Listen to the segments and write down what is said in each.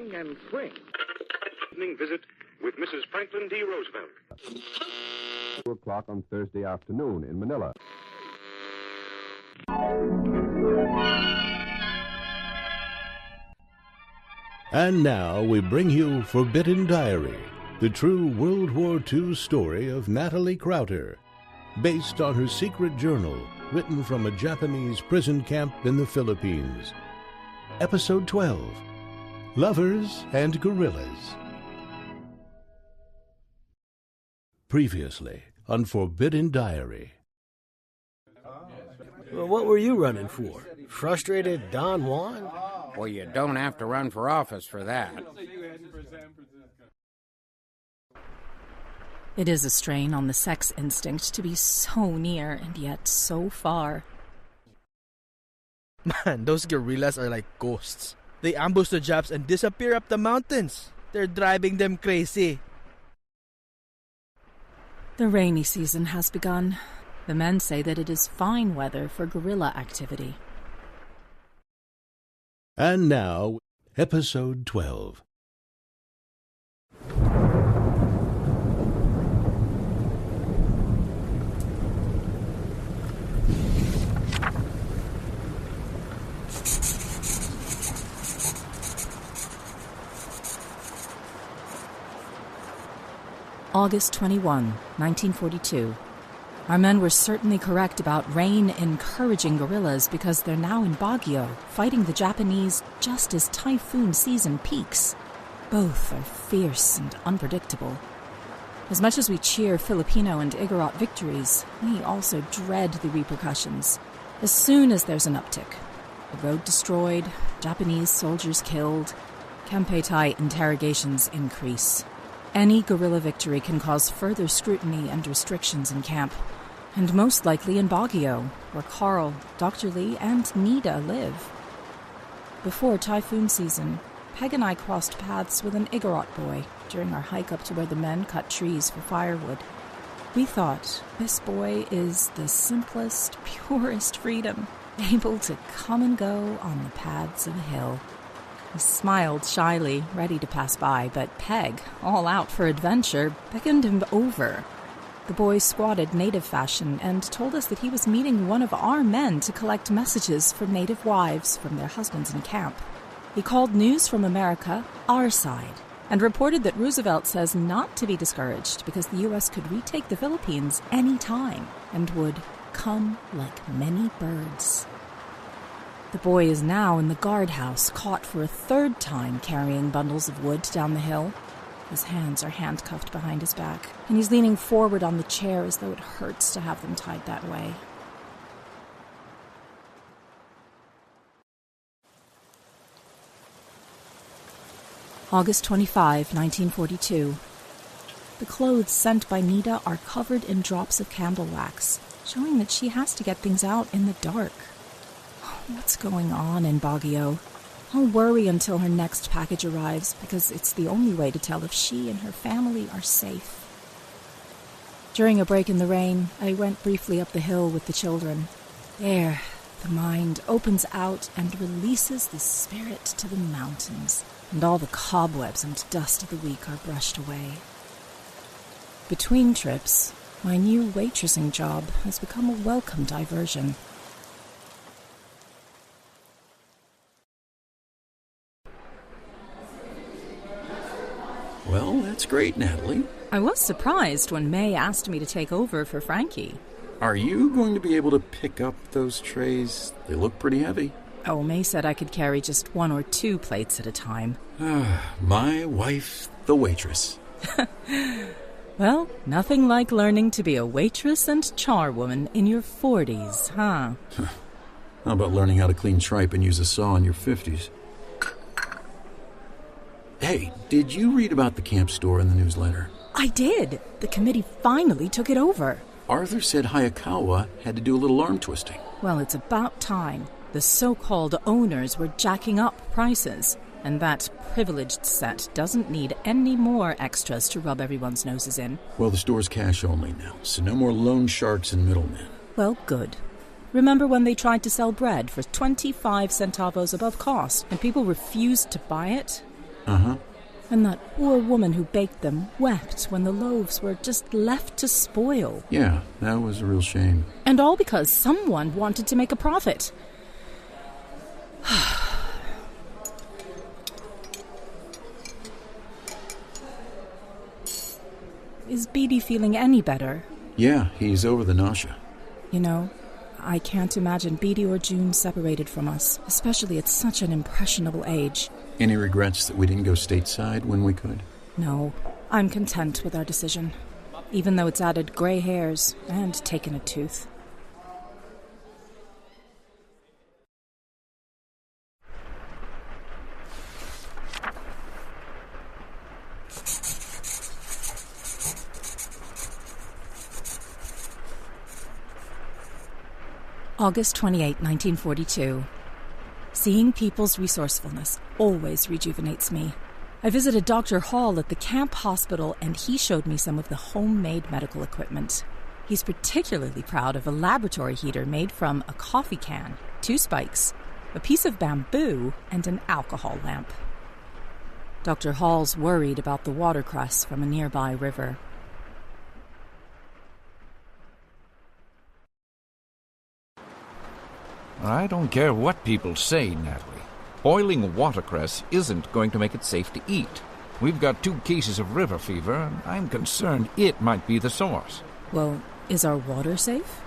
sing and swing. Evening visit with Mrs. Franklin D. Roosevelt. 2 o'clock on Thursday afternoon in Manila. And now we bring you Forbidden Diary, the true World War II story of Natalie Crowder, based on her secret journal written from a Japanese prison camp in the Philippines. Episode 12, Lovers and Guerrillas. Previously on Forbidden Diary. Well, what were you running for? Frustrated Don Juan? Well, you don't have to run for office for that. It is a strain on the sex instinct to be so near and yet so far. Man, those guerrillas are like ghosts. They ambush the Japs and disappear up the mountains. They're driving them crazy. The rainy season has begun. The men say that it is fine weather for guerrilla activity. And now, Episode 12. August 21, 1942. Our men were certainly correct about rain encouraging guerrillas because they're now in Baguio, fighting the Japanese just as typhoon season peaks. Both are fierce and unpredictable. As much as we cheer Filipino and Igorot victories, we also dread the repercussions. As soon as there's an uptick, the road destroyed, Japanese soldiers killed, Kempeitai interrogations increase. Any guerrilla victory can cause further scrutiny and restrictions in camp, and most likely in Baguio, where Carl, Dr. Lee, and Nita live. Before typhoon season, Peg and I crossed paths with an Igorot boy during our hike up to where the men cut trees for firewood. We thought this boy is the simplest, purest freedom, able to come and go on the paths of a hill. He smiled shyly, ready to pass by, but Peg, all out for adventure, beckoned him over. The boy squatted native fashion and told us that he was meeting one of our men to collect messages for native wives from their husbands in camp. He called news from America our side and reported that Roosevelt says not to be discouraged because the U.S. could retake the Philippines any time and would come like many birds. The boy is now in the guardhouse, caught for a third time carrying bundles of wood down the hill. His hands are handcuffed behind his back, and he's leaning forward on the chair as though it hurts to have them tied that way. August 25, 1942. The clothes sent by Nita are covered in drops of candle wax, showing that she has to get things out in the dark. What's going on in Baguio? I'll worry until her next package arrives, because it's the only way to tell if she and her family are safe. During a break in the rain, I went briefly up the hill with the children. There, the mind opens out and releases the spirit to the mountains, and all the cobwebs and dust of the week are brushed away. Between trips, my new waitressing job has become a welcome diversion. Well, that's great, Natalie. I was surprised when May asked me to take over for Frankie. Are you going to be able to pick up those trays? They look pretty heavy. Oh, May said I could carry just 1 or 2 plates at a time. My wife, the waitress. Well, nothing like learning to be a waitress and charwoman in your 40s, huh? How about learning how to clean tripe and use a saw in your 50s? Hey, did you read about the camp store in the newsletter? I did. The committee finally took it over. Arthur said Hayakawa had to do a little arm twisting. Well, it's about time. The so-called owners were jacking up prices, and that privileged set doesn't need any more extras to rub everyone's noses in. Well, the store's cash only now, so no more loan sharks and middlemen. Well, good. Remember when they tried to sell bread for 25 centavos above cost, and people refused to buy it? Uh-huh. And that poor woman who baked them wept when the loaves were just left to spoil. Yeah, that was a real shame. And all because someone wanted to make a profit. Is Beatty feeling any better? Yeah, he's over the nausea. You know, I can't imagine Beatty or June separated from us, especially at such an impressionable age. Any regrets that we didn't go stateside when we could? No, I'm content with our decision, even though it's added gray hairs and taken a tooth. August 28, 1942. Seeing people's resourcefulness always rejuvenates me. I visited Dr. Hall at the camp hospital, and he showed me some of the homemade medical equipment. He's particularly proud of a laboratory heater made from a coffee can, 2 spikes, a piece of bamboo, and an alcohol lamp. Dr. Hall's worried about the watercress from a nearby river. I don't care what people say, Natalie. Boiling watercress isn't going to make it safe to eat. We've got 2 cases of river fever, and I'm concerned it might be the source. Well, is our water safe?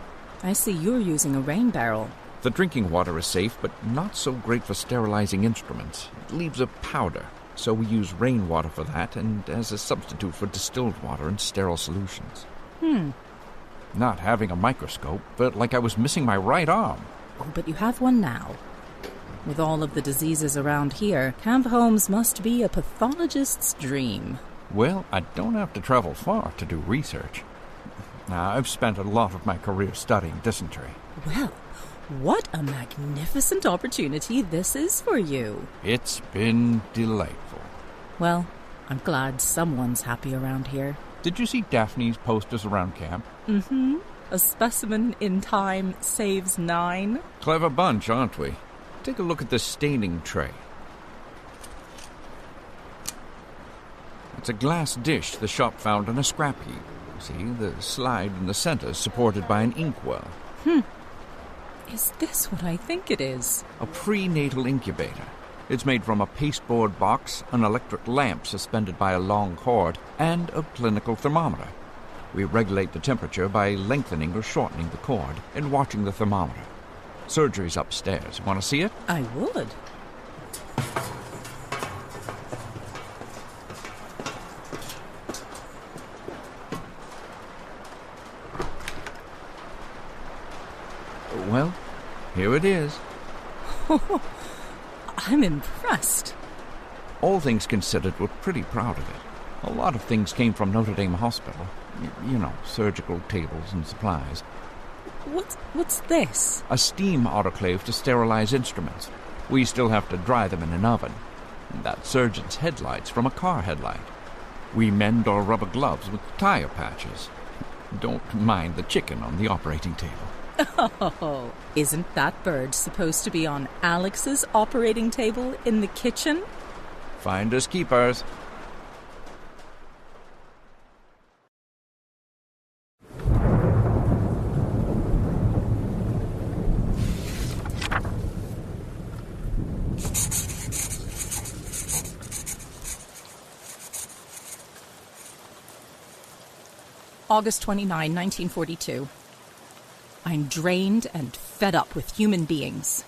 I see you're using a rain barrel. The drinking water is safe, but not so great for sterilizing instruments. It leaves a powder, so we use rainwater for that and as a substitute for distilled water in sterile solutions. Not having a microscope, felt like I was missing my right arm. Oh, but you have one now. With all of the diseases around here, Camp Holmes must be a pathologist's dream. Well, I don't have to travel far to do research. Now, I've spent a lot of my career studying dysentery. Well, what a magnificent opportunity this is for you. It's been delightful. Well, I'm glad someone's happy around here. Did you see Daphne's posters around camp? Mm-hmm. A specimen in time saves 9. Clever bunch, aren't we? Take a look at this staining tray. It's a glass dish the shop found on a scrap heap. See, the slide in the center is supported by an inkwell. Is this what I think it is? A prenatal incubator. It's made from a pasteboard box, an electric lamp suspended by a long cord, and a clinical thermometer. We regulate the temperature by lengthening or shortening the cord and watching the thermometer. Surgery's upstairs. Want to see it? I would. Well, here it is. I'm impressed. All things considered, we're pretty proud of it. A lot of things came from Notre Dame Hospital. You know, surgical tables and supplies. What's this? A steam autoclave to sterilize instruments. We still have to dry them in an oven. That surgeon's headlights from a car headlight. We mend our rubber gloves with tire patches. Don't mind the chicken on the operating table. Oh, isn't that bird supposed to be on Alex's operating table in the kitchen? Finders keepers. August 29, 1942. I'm drained and fed up with human beings.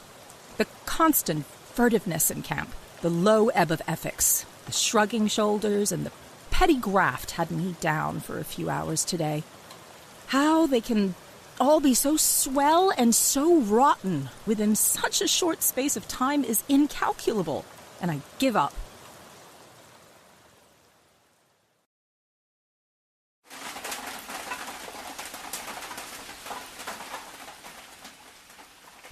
The constant furtiveness in camp, the low ebb of ethics, the shrugging shoulders, and the petty graft had me down for a few hours today. How they can all be so swell and so rotten within such a short space of time is incalculable, and I give up.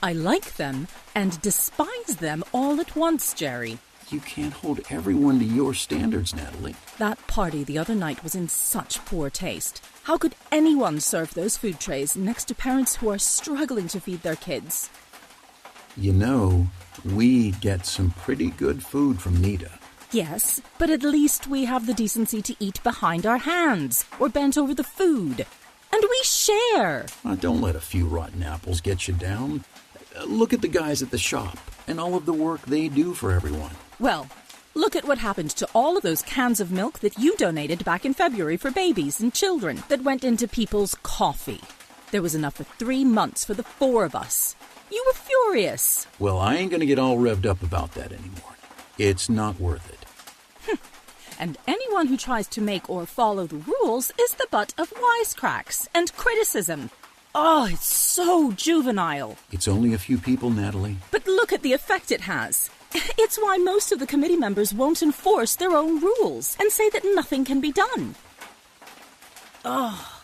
I like them and despise them all at once, Jerry. You can't hold everyone to your standards, Natalie. That party the other night was in such poor taste. How could anyone serve those food trays next to parents who are struggling to feed their kids? You know, we get some pretty good food from Nita. Yes, but at least we have the decency to eat behind our hands or bent over the food. And we share. Don't let a few rotten apples get you down. Look at the guys at the shop and all of the work they do for everyone. Well, look at what happened to all of those cans of milk that you donated back in February for babies and children that went into people's coffee. There was enough for 3 months for the 4 of us. You were furious. Well, I ain't gonna get all revved up about that anymore. It's not worth it. And anyone who tries to make or follow the rules is the butt of wisecracks and criticism. Oh, it's so juvenile. It's only a few people, Natalie. But look at the effect it has. It's why most of the committee members won't enforce their own rules and say that nothing can be done. Oh.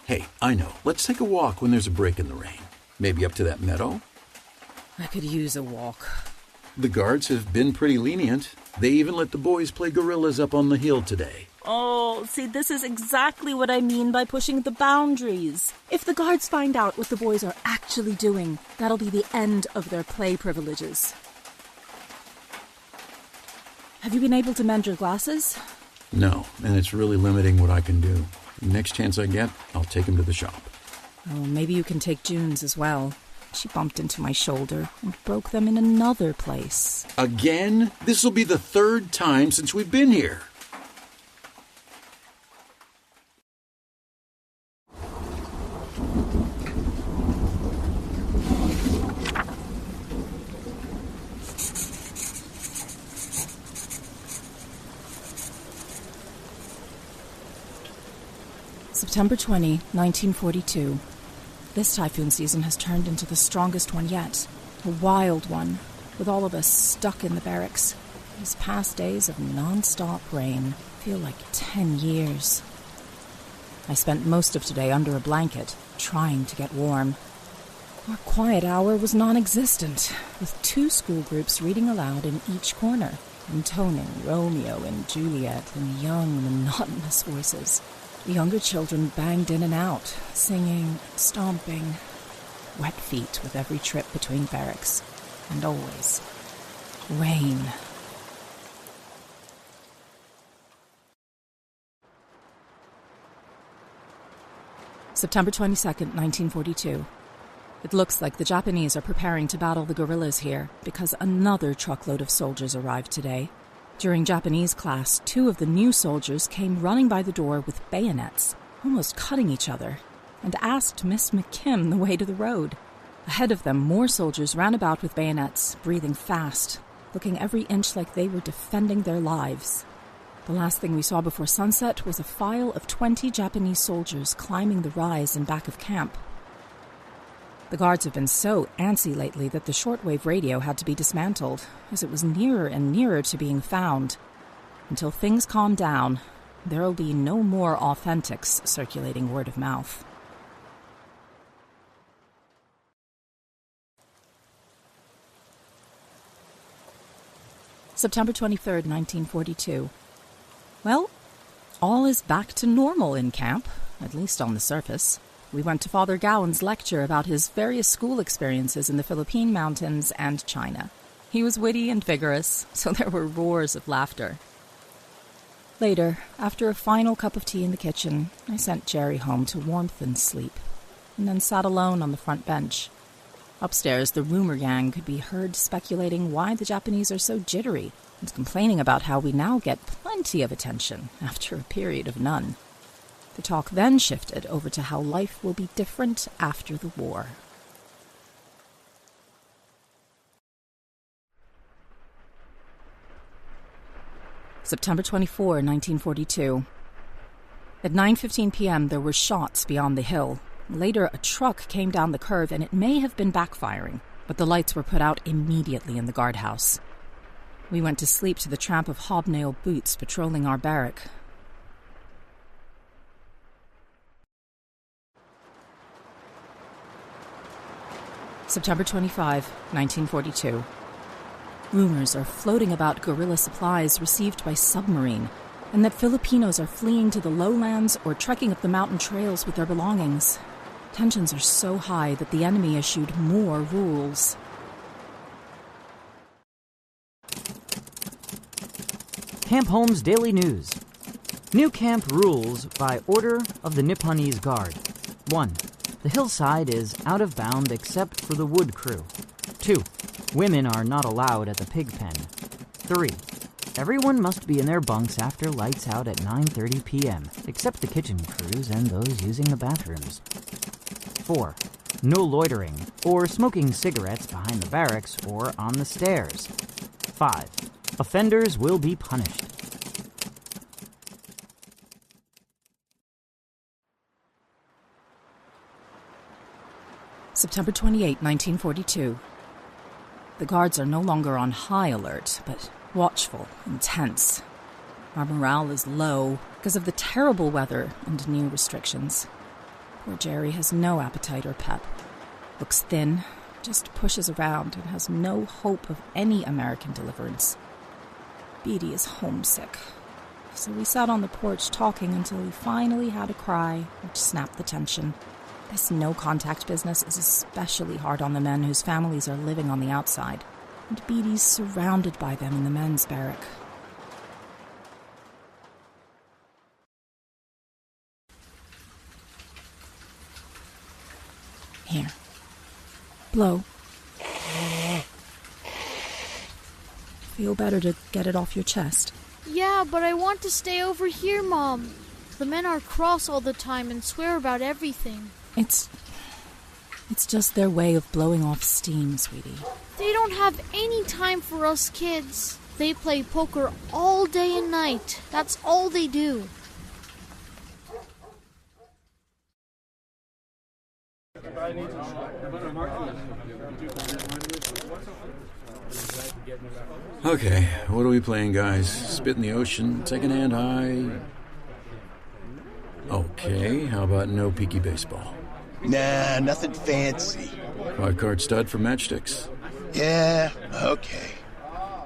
Hey, I know. Let's take a walk when there's a break in the rain. Maybe up to that meadow? I could use a walk. The guards have been pretty lenient. They even let the boys play Guerrillas up on the hill today. Oh, see, this is exactly what I mean by pushing the boundaries. If the guards find out what the boys are actually doing, that'll be the end of their play privileges. Have you been able to mend your glasses? No, and it's really limiting what I can do. Next chance I get, I'll take him to the shop. Oh, maybe you can take June's as well. She bumped into my shoulder and broke them in another place. Again? This'll be the 3rd time since we've been here. September 20, 1942. This typhoon season has turned into the strongest one yet. A wild one, with all of us stuck in the barracks. These past days of non-stop rain feel like 10 years. I spent most of today under a blanket, trying to get warm. Our quiet hour was non-existent, with 2 school groups reading aloud in each corner, intoning Romeo and Juliet in young, monotonous voices. The younger children banged in and out, singing, stomping, wet feet with every trip between barracks, and always rain. September 22nd, 1942. It looks like the Japanese are preparing to battle the guerrillas here because another truckload of soldiers arrived today. During Japanese class, 2 of the new soldiers came running by the door with bayonets, almost cutting each other, and asked Miss McKim the way to the road. Ahead of them, more soldiers ran about with bayonets, breathing fast, looking every inch like they were defending their lives. The last thing we saw before sunset was a file of 20 Japanese soldiers climbing the rise in back of camp. The guards have been so antsy lately that the shortwave radio had to be dismantled, as it was nearer and nearer to being found. Until things calm down, there'll be no more authentics circulating word of mouth. September 23rd, 1942. Well, all is back to normal in camp, at least on the surface. We went to Father Gowan's lecture about his various school experiences in the Philippine mountains and China. He was witty and vigorous, so there were roars of laughter. Later, after a final cup of tea in the kitchen, I sent Jerry home to warmth and sleep, and then sat alone on the front bench. Upstairs, the rumor gang could be heard speculating why the Japanese are so jittery, and complaining about how we now get plenty of attention after a period of none. The talk then shifted over to how life will be different after the war. September 24, 1942. At 9:15 p.m., there were shots beyond the hill. Later, a truck came down the curve, and it may have been backfiring, but the lights were put out immediately in the guardhouse. We went to sleep to the tramp of hobnail boots patrolling our barrack. September 25, 1942. Rumors are floating about guerrilla supplies received by submarine, and that Filipinos are fleeing to the lowlands or trekking up the mountain trails with their belongings. Tensions are so high that the enemy issued more rules. Camp Holmes Daily News. New camp rules by order of the Nipponese Guard. 1. The hillside is out of bound except for the wood crew. 2. Women are not allowed at the pig pen. 3. Everyone must be in their bunks after lights out at 9:30 p.m., except the kitchen crews and those using the bathrooms. 4. No loitering or smoking cigarettes behind the barracks or on the stairs. 5. Offenders will be punished. September 28, 1942. The guards are no longer on high alert, but watchful and tense. Our morale is low because of the terrible weather and new restrictions. Poor Jerry has no appetite or pep. Looks thin, just pushes around, and has no hope of any American deliverance. Beatty is homesick, so we sat on the porch talking until he finally had a cry, which snapped the tension. This no-contact business is especially hard on the men whose families are living on the outside, and Beatty's surrounded by them in the men's barrack. Here. Blow. Feel better to get it off your chest. Yeah, but I want to stay over here, Mom. The men are cross all the time and swear about everything. It's just their way of blowing off steam, sweetie. They don't have any time for us kids. They play poker all day and night. That's all they do. Okay, what are we playing, guys? Spit in the ocean, second-hand high? Okay, how about no peaky baseball? Nah, nothing fancy. Five-card stud for matchsticks? Yeah, okay.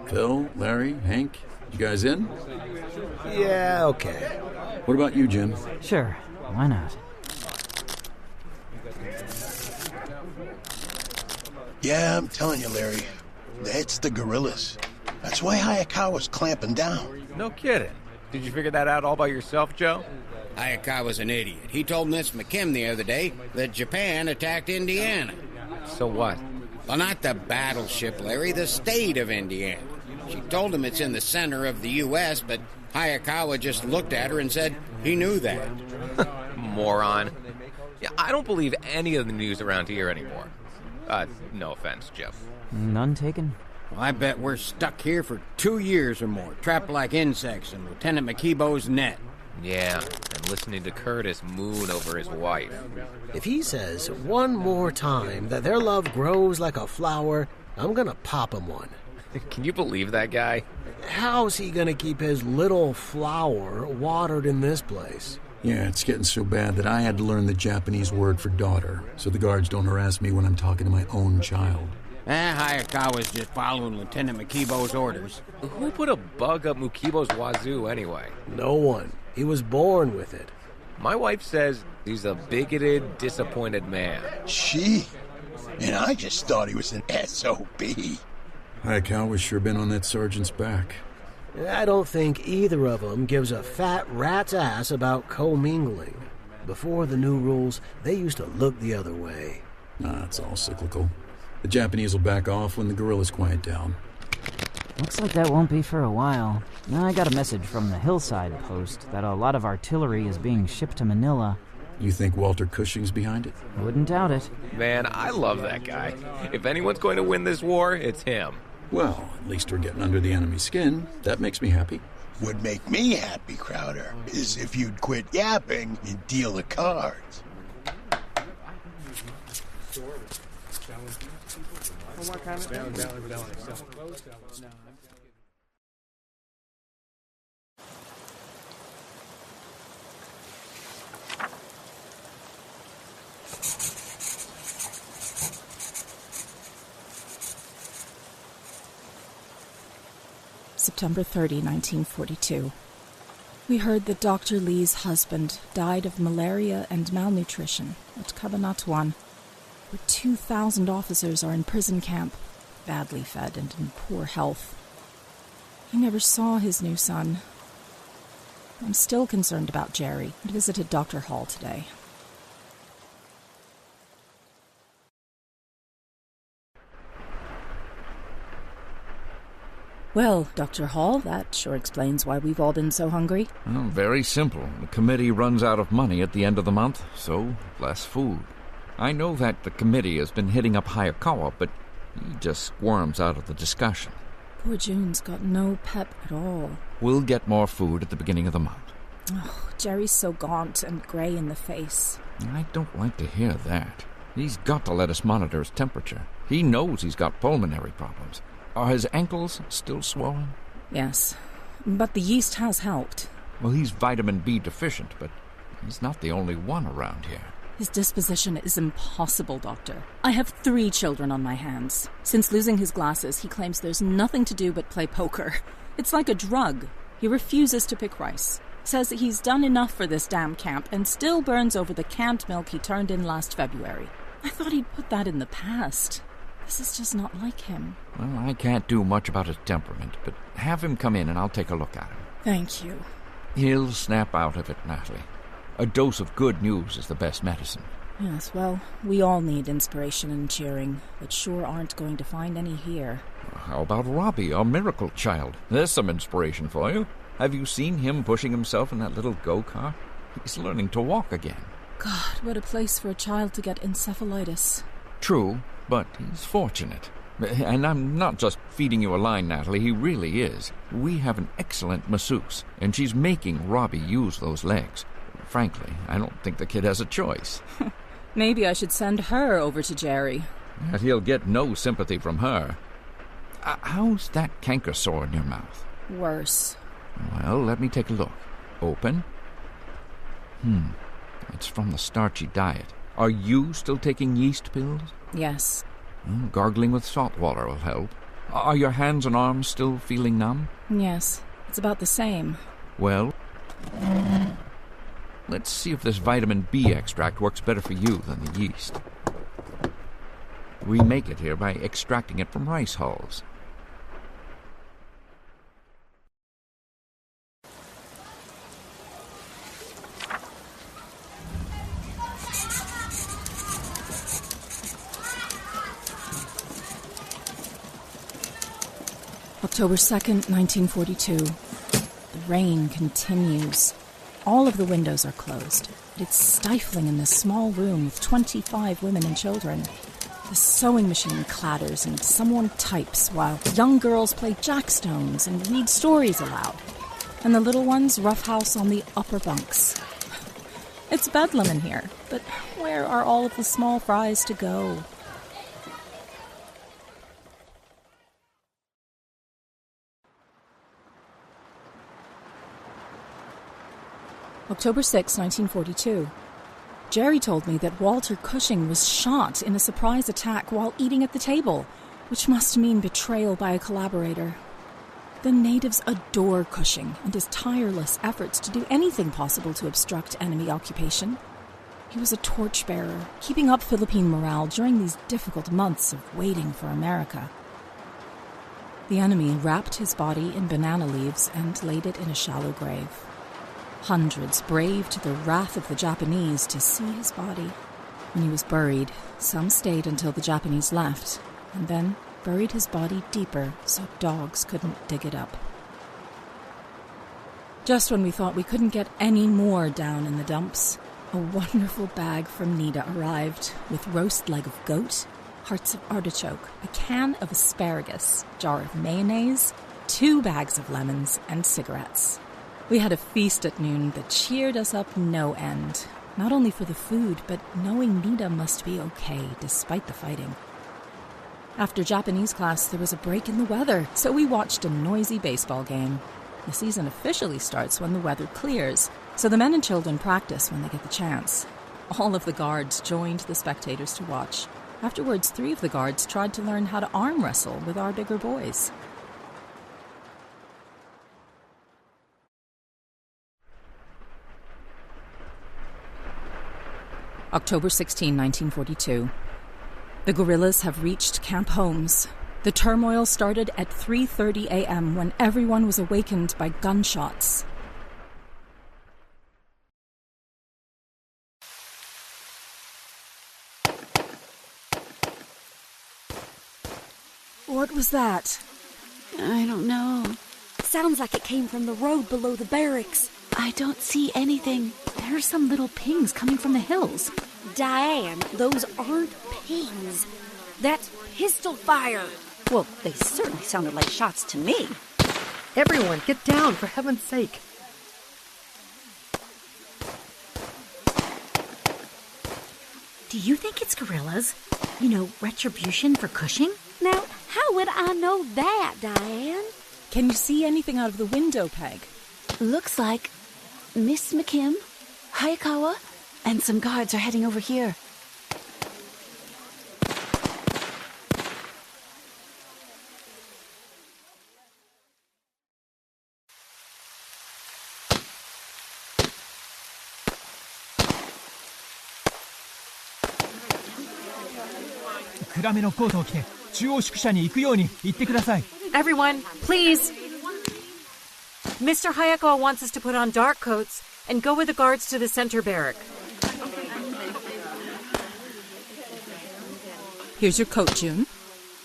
Phil, Larry, Hank, you guys in? Yeah, okay. What about you, Jim? Sure, why not? Yeah, I'm telling you, Larry. That's the Guerrillas. That's why Hayakawa's clamping down. No kidding. Did you figure that out all by yourself, Joe? Hayakawa's an idiot. He told Miss McKim the other day that Japan attacked Indiana. So what? Well, not the battleship, Larry, the state of Indiana. She told him it's in the center of the U.S., but Hayakawa just looked at her and said he knew that. Moron. Yeah, I don't believe any of the news around here anymore. No offense, Jeff. None taken? Well, I bet we're stuck here for 2 years or more, trapped like insects in Lieutenant McKeebo's net. Yeah, and listening to Curtis moon over his wife. If he says one more time that their love grows like a flower, I'm gonna pop him one. Can you believe that guy? How's he gonna keep his little flower watered in this place? Yeah, it's getting so bad that I had to learn the Japanese word for daughter, so the guards don't harass me when I'm talking to my own child. Hayakawa's just following Lieutenant McKeebo's orders. Who put a bug up Mukibo's wazoo anyway? No one. He was born with it. My wife says he's a bigoted, disappointed man. Gee, and I just thought he was an S.O.B. Hayakawa's sure been on that sergeant's back. I don't think either of them gives a fat rat's ass about co-mingling. Before the new rules, they used to look the other way. Nah, it's all cyclical. The Japanese will back off when the guerrillas quiet down. Looks like that won't be for a while. I got a message from the Hillside Post that a lot of artillery is being shipped to Manila. You think Walter Cushing's behind it? Wouldn't doubt it. Man, I love that guy. If anyone's going to win this war, it's him. Well, at least we're getting under the enemy's skin. That makes me happy. Would make me happy, Crowder, is if you'd quit yapping and deal the cards. September 30, 1942. We heard that Dr. Lee's husband died of malaria and malnutrition at Cabanatuan, where 2,000 officers are in prison camp, badly fed and in poor health. He never saw his new son. I'm still concerned about Jerry and visited Dr. Hall today. Well, Dr. Hall, that sure explains why we've all been so hungry. Well, very simple. The committee runs out of money at the end of the month, so less food. I know that the committee has been hitting up Hayakawa, but he just squirms out of the discussion. Poor June's got no pep at all. We'll get more food at the beginning of the month. Oh, Jerry's so gaunt and grey in the face. I don't like to hear that. He's got to let us monitor his temperature. He knows he's got pulmonary problems. Are his ankles still swollen? Yes, but the yeast has helped. Well, he's vitamin B deficient, but he's not the only one around here. His disposition is impossible, Doctor. I have 3 children on my hands. Since losing his glasses, he claims there's nothing to do but play poker. It's like a drug. He refuses to pick rice. Says that he's done enough for this damn camp and still burns over the canned milk he turned in last February. I thought he'd put that in the past. This is just not like him. Well, I can't do much about his temperament, but have him come in and I'll take a look at him. Thank you. He'll snap out of it, Natalie. A dose of good news is the best medicine. Yes, well, we all need inspiration and cheering, but sure aren't going to find any here. How about Robbie, our miracle child? There's some inspiration for you. Have you seen him pushing himself in that little go-kart? He's learning to walk again. God, what a place for a child to get encephalitis. True, but he's fortunate. And I'm not just feeding you a line, Natalie, he really is. We have an excellent masseuse, and she's making Robbie use those legs. Frankly, I don't think the kid has a choice. Maybe I should send her over to Jerry. But he'll get no sympathy from her. How's that canker sore in your mouth? Worse. Well, let me take a look. Open. It's from the starchy diet. Are you still taking yeast pills? Yes. Gargling with salt water will help. Are your hands and arms still feeling numb? Yes, it's about the same. Well, let's see if this vitamin B extract works better for you than the yeast. We make it here by extracting it from rice hulls. October 2nd, 1942. The rain continues. All of the windows are closed. It's stifling in this small room with 25 women and children. The sewing machine clatters and someone types while young girls play jackstones and read stories aloud. And the little ones roughhouse on the upper bunks. It's bedlam in here, but where are all of the small fries to go? October 6, 1942. Jerry told me that Walter Cushing was shot in a surprise attack while eating at the table, which must mean betrayal by a collaborator. The natives adore Cushing and his tireless efforts to do anything possible to obstruct enemy occupation. He was a torchbearer, keeping up Philippine morale during these difficult months of waiting for America. The enemy wrapped his body in banana leaves and laid it in a shallow grave. Hundreds braved the wrath of the Japanese to see his body. When he was buried, some stayed until the Japanese left, and then buried his body deeper so dogs couldn't dig it up. Just when we thought we couldn't get any more down in the dumps, a wonderful bag from Nida arrived with roast leg of goat, hearts of artichoke, a can of asparagus, jar of mayonnaise, 2 bags of lemons, and cigarettes. We had a feast at noon that cheered us up no end, not only for the food, but knowing Nida must be okay despite the fighting. After Japanese class, there was a break in the weather, so we watched a noisy baseball game. The season officially starts when the weather clears, so the men and children practice when they get the chance. All of the guards joined the spectators to watch. Afterwards, 3 of the guards tried to learn how to arm wrestle with our bigger boys. October 16, 1942. The guerrillas have reached Camp Holmes. The turmoil started at 3:30 a.m. when everyone was awakened by gunshots. What was that? I don't know. Sounds like it came from the road below the barracks. I don't see anything. There are some little pings coming from the hills. Diane, those aren't pings. That's pistol fire. Well, they certainly sounded like shots to me. Everyone, get down, for heaven's sake. Do you think it's guerrillas? You know, retribution for Cushing? Now, how would I know that, Diane? Can you see anything out of the window, Peg? Looks like Miss McKim, Hayakawa, and some guards are heading over here. Everyone, please. Mr. Hayakawa wants us to put on dark coats and go with the guards to the center barrack. Here's your coat, June.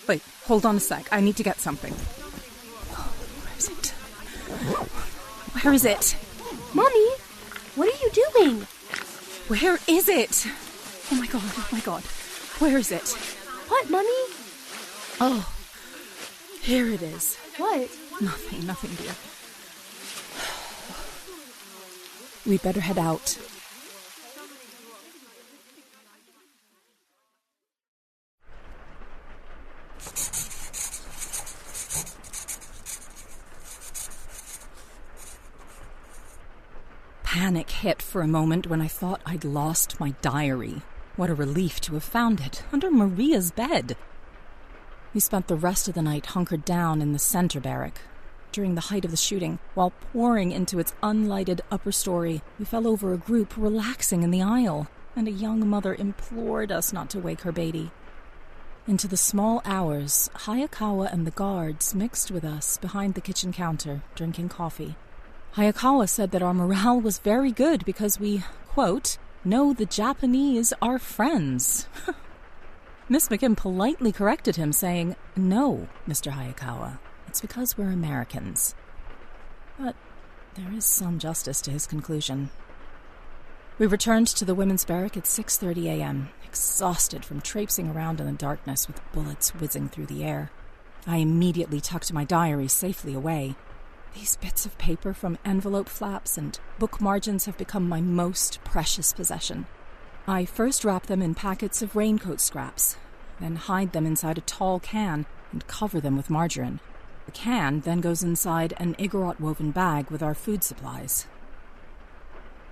Wait, hold on a sec. I need to get something. Where is it? Where is it? Mommy, what are you doing? Where is it? Oh my god. Where is it? What, Mommy? Oh, here it is. What? Nothing, dear. We'd better head out. Panic hit for a moment when I thought I'd lost my diary. What a relief to have found it, under Maria's bed. We spent the rest of the night hunkered down in the center barrack. During the height of the shooting, while pouring into its unlighted upper story, we fell over a group relaxing in the aisle, and a young mother implored us not to wake her baby. Into the small hours, Hayakawa and the guards mixed with us behind the kitchen counter, drinking coffee. Hayakawa said that our morale was very good because we, quote, know the Japanese are friends. Miss McKim politely corrected him, saying, "No, Mr. Hayakawa, it's because we're Americans." But there is some justice to his conclusion. We returned to the women's barrack at 6:30 a.m., exhausted from traipsing around in the darkness with bullets whizzing through the air. I immediately tucked my diary safely away. These bits of paper from envelope flaps and book margins have become my most precious possession. I first wrap them in packets of raincoat scraps, then hide them inside a tall can and cover them with margarine. The can then goes inside an Igorot woven bag with our food supplies.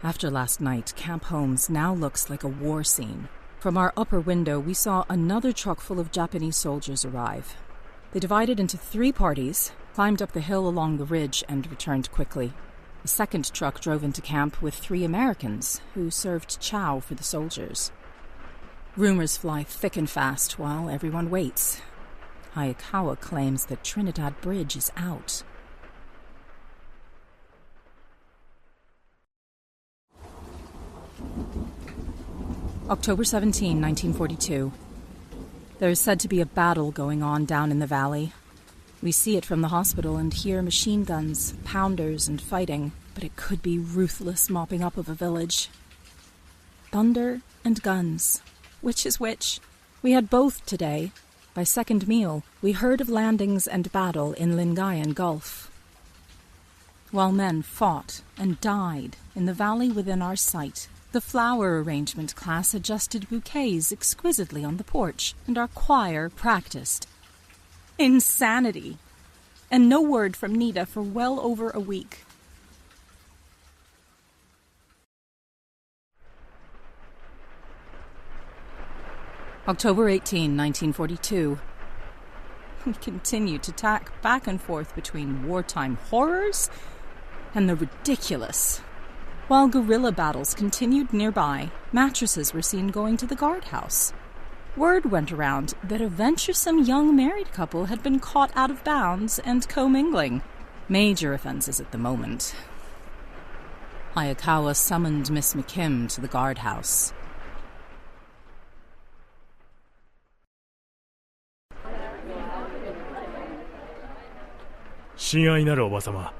After last night, Camp Holmes now looks like a war scene. From our upper window, we saw another truck full of Japanese soldiers arrive. They divided into 3 parties, climbed up the hill along the ridge, and returned quickly. A second truck drove into camp with 3 Americans, who served chow for the soldiers. Rumors fly thick and fast while everyone waits. Hayakawa claims that Trinidad Bridge is out. October 17, 1942. There is said to be a battle going on down in the valley. We see it from the hospital and hear machine guns, pounders, and fighting, but it could be ruthless mopping up of a village. Thunder and guns. Which is which? We had both today. By second meal, we heard of landings and battle in Lingayen Gulf. While men fought and died in the valley within our sight, the flower arrangement class adjusted bouquets exquisitely on the porch, and our choir practiced. Insanity. And no word from Nita for well over a week. October 18, 1942. We continue to tack back and forth between wartime horrors and the ridiculous. While guerrilla battles continued nearby, mattresses were seen going to the guardhouse. Word went around that a venturesome young married couple had been caught out of bounds and co-mingling. Major offenses at the moment. Hayakawa summoned Miss McKim to the guardhouse. 親愛なるおばさま、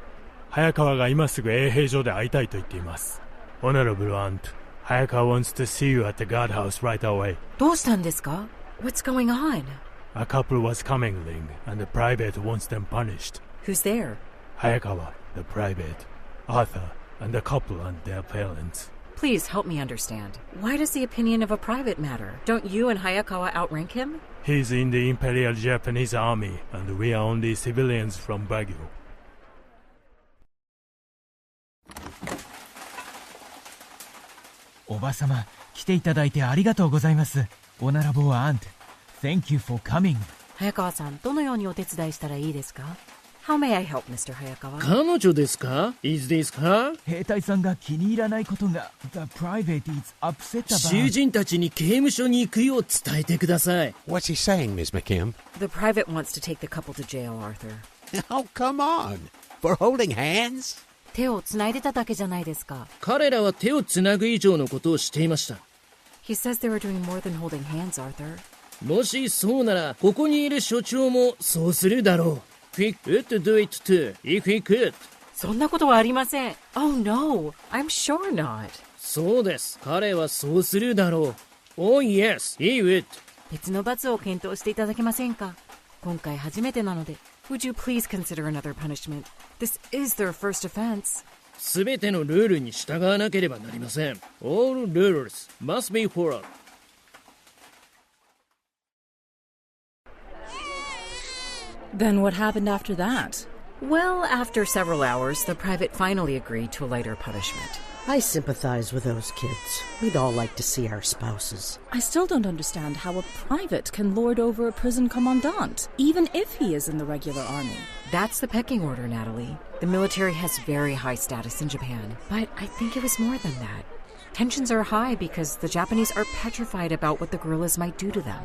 早川が今すぐ衛兵所で会いたいと言っています。Honorable aunt, 早川 wants to see you at the guardhouse right away. どうしたんですか? What's going on? A couple was co-mingling, and the private wants them punished. Who's there? 早川, the private, Arthur, and the couple and their parents. Please help me understand. Why does the opinion of a private matter? Don't you and Hayakawa outrank him? He's in the Imperial Japanese Army, and we are only civilians from Baguio. おばさま、来ていただいてありがとうございます。Honorable aunt, thank you for coming. 早川さん、どのようにお手伝いしたらいいですか? How may I help, Mr. Hayakawa? 彼女ですか? Is this her? 兵隊さんが気に入らないことが The private is upset about. 囚人たちに刑務所に行くよう伝えてください。What's he saying, Miss McKim? The private wants to take the couple to jail, Arthur. Oh, come on. For holding hands? 手をつないでただけじゃないですか。彼らは手をつなぐ以上のことをしていました。He says they were doing more than holding hands, Arthur. もしそうなら、ここにいる所長もそうするだろう。He could do it too, if he could. そんなことはありません。Oh no, I'm sure not. そうです。彼はそうするだろう。Oh yes, he would. 別の罰を検討していただけませんか? 今回初めてなので。Would you please consider another punishment? This is their first offense. すべてのルールに従わなければなりません。All rules must be followed. Then what happened after that? Well, after several hours, the private finally agreed to a lighter punishment. I sympathize with those kids. We'd all like to see our spouses. I still don't understand how a private can lord over a prison commandant, even if he is in the regular army. That's the pecking order, Natalie. The military has very high status in Japan, but I think it was more than that. Tensions are high because the Japanese are petrified about what the guerrillas might do to them.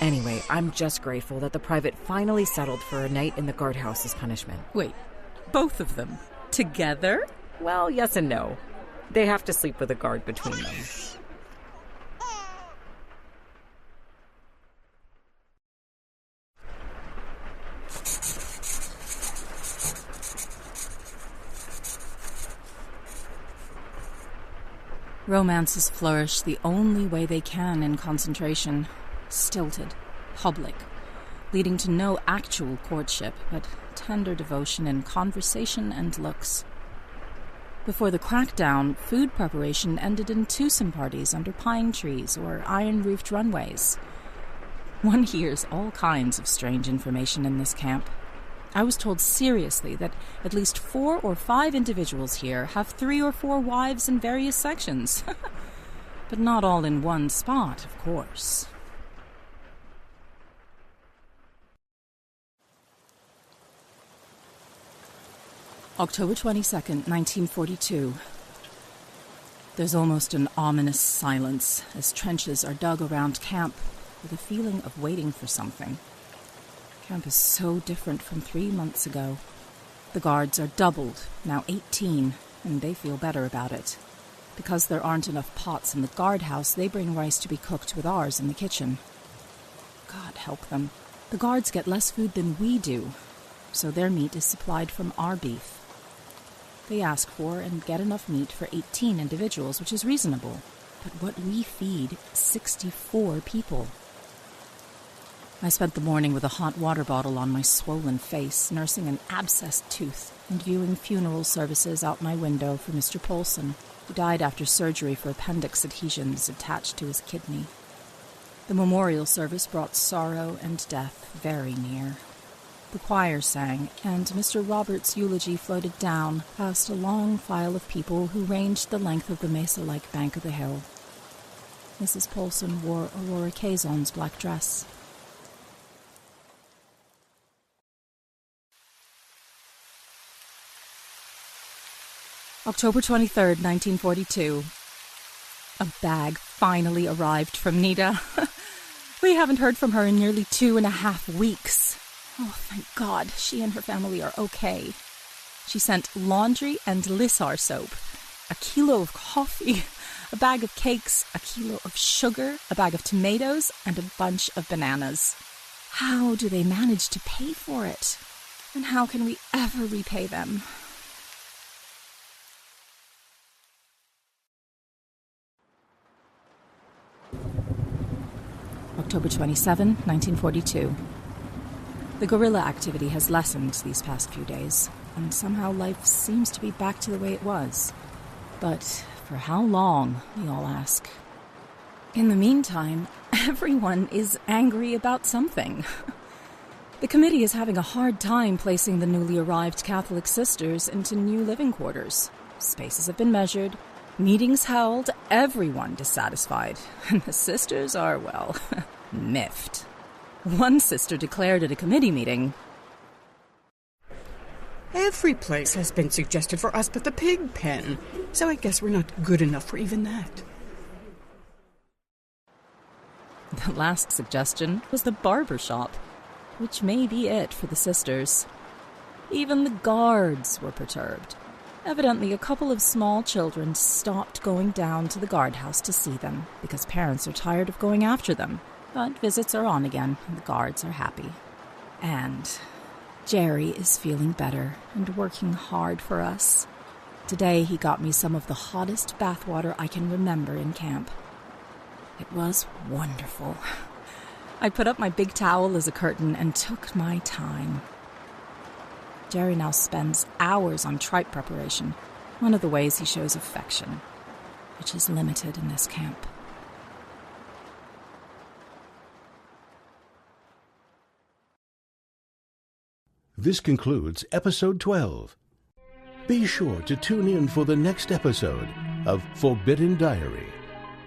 Anyway, I'm just grateful that the private finally settled for a night in the guardhouse as punishment. Wait, both of them? Together? Well, yes and no. They have to sleep with a guard between them. Romances flourish the only way they can in concentration. Stilted, public, leading to no actual courtship, but tender devotion in conversation and looks. Before the crackdown, food preparation ended in twosome parties under pine trees or iron-roofed runways. One hears all kinds of strange information in this camp. I was told seriously that at least 4 or 5 individuals here have 3 or 4 wives in various sections. But not all in one spot, of course. October 22nd, 1942. There's almost an ominous silence as trenches are dug around camp with a feeling of waiting for something. Camp is so different from 3 months ago. The guards are doubled, now 18, and they feel better about it. Because there aren't enough pots in the guardhouse, they bring rice to be cooked with ours in the kitchen. God help them. The guards get less food than we do, so their meat is supplied from our beef. They ask for and get enough meat for 18 individuals, which is reasonable. But what we feed, 64 people. I spent the morning with a hot water bottle on my swollen face, nursing an abscessed tooth, and viewing funeral services out my window for Mr. Polson, who died after surgery for appendix adhesions attached to his kidney. The memorial service brought sorrow and death very near. The choir sang, and Mr. Roberts' eulogy floated down past a long file of people who ranged the length of the mesa-like bank of the hill. Mrs. Polson wore Aurora Kazon's black dress. October 23rd, 1942. A bag finally arrived from Nita. We haven't heard from her in nearly 2.5 weeks. Oh, thank God, she and her family are okay. She sent laundry and Lissar soap, a kilo of coffee, a bag of cakes, a kilo of sugar, a bag of tomatoes, and a bunch of bananas. How do they manage to pay for it? And how can we ever repay them? October 27, 1942. The guerrilla activity has lessened these past few days, and somehow life seems to be back to the way it was. But for how long, we all ask. In the meantime, everyone is angry about something. The committee is having a hard time placing the newly arrived Catholic sisters into new living quarters. Spaces have been measured, meetings held, everyone dissatisfied, and the sisters are, well, miffed. One sister declared at a committee meeting, "Every place has been suggested for us but the pig pen, so I guess we're not good enough for even that." The last suggestion was the barber shop, which may be it for the sisters. Even the guards were perturbed. Evidently, a couple of small children stopped going down to the guardhouse to see them because parents are tired of going after them. But visits are on again, and the guards are happy. And Jerry is feeling better and working hard for us. Today, he got me some of the hottest bathwater I can remember in camp. It was wonderful. I put up my big towel as a curtain and took my time. Jerry now spends hours on tripe preparation, one of the ways he shows affection, which is limited in this camp. This concludes episode 12. Be sure to tune in for the next episode of Forbidden Diary,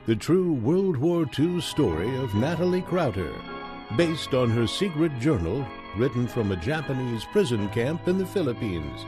the true World War II story of Natalie Crowther, based on her secret journal written from a Japanese prison camp in the Philippines.